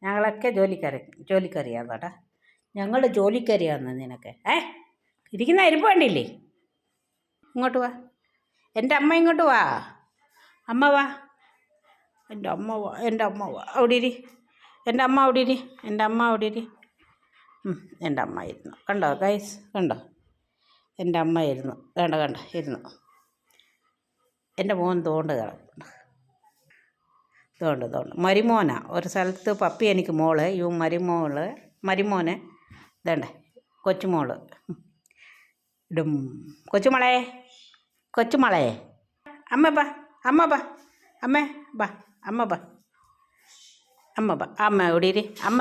ഞങ്ങളൊക്കെ ജോലിക്കാരിയാണ് കേട്ടാ. ഞങ്ങൾ ജോലിക്കാരിയാന്ന് നിനക്ക്. ഇരിക്കുന്ന അരിപ്പ് വേണ്ടിയില്ലേ? ഇങ്ങോട്ട് വാ, എൻ്റെ അമ്മ ഇങ്ങോട്ട് വാ. അമ്മ വാ, എൻ്റെ അമ്മ വാ, എൻ്റെ അമ്മ വാ. അവിടെ ഇരി, എൻ്റെ അമ്മ അവിടെ ഇരി, എൻ്റെ അമ്മ അവിടെ ഇരി. എൻ്റെ അമ്മ ഇരുന്നു. കണ്ടോ ഗൈസ്, കണ്ടോ എൻ്റെ അമ്മ ഇരുന്നു. കണ്ട ഇരുന്നു. എൻ്റെ മോൻ തോണ്ട് കിടക്കുന്നു. തോണ്ട് മരുമോനാ. ഒരു സ്ഥലത്ത് പപ്പി എനിക്ക് മോള്, മരുമോന് ഇതേണ്ടേ കൊച്ചുമോള്. ഇടും കൊച്ചുമളെ അമ്മ ബാ, അമ്മ ബാ, അമ്മ ബാ, അമ്മ ബാ, അമ്മ ബാ. അമ്മ എവിടെ ഇരി, അമ്മ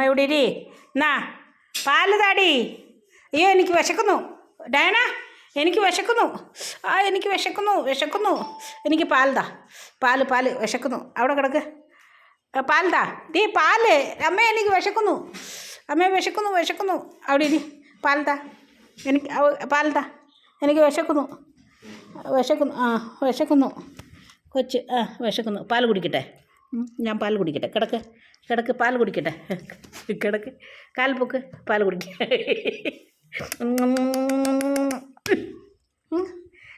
എവിടെ ഇരി. എന്നാ പാല് താടി. അയ്യോ എനിക്ക് വിശക്കുന്നു ഡയന, എനിക്ക് വിശക്കുന്നു. എനിക്ക് വിശക്കുന്നു. എനിക്ക് പാൽതാ, പാല് വിശക്കുന്നു. അവിടെ കിടക്ക്, പാൽതാ ഡീ, പാല്. അമ്മ എനിക്ക് വിശക്കുന്നു, അമ്മ വിശക്കുന്നു. അവിടെ ഇരി, പാൽതാ, എനിക്ക് പാൽതാ, എനിക്ക് വിശക്കുന്നു. കൊച്ച് വിശക്കുന്നു. പാൽ കുടിക്കട്ടെ, ഞാൻ പാൽ കുടിക്കട്ടെ. കിടക്ക് പാൽ കുടിക്കട്ടെ. കാൽ പൊക്ക്, പാൽ കുടിക്കട്ടെ.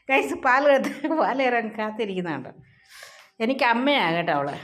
ഗൈസ് പാൽ കയറാൻ കാത്തിരിക്കുന്നുണ്ട്. എനിക്ക് അമ്മയാണ് കേട്ടോ അവളെ.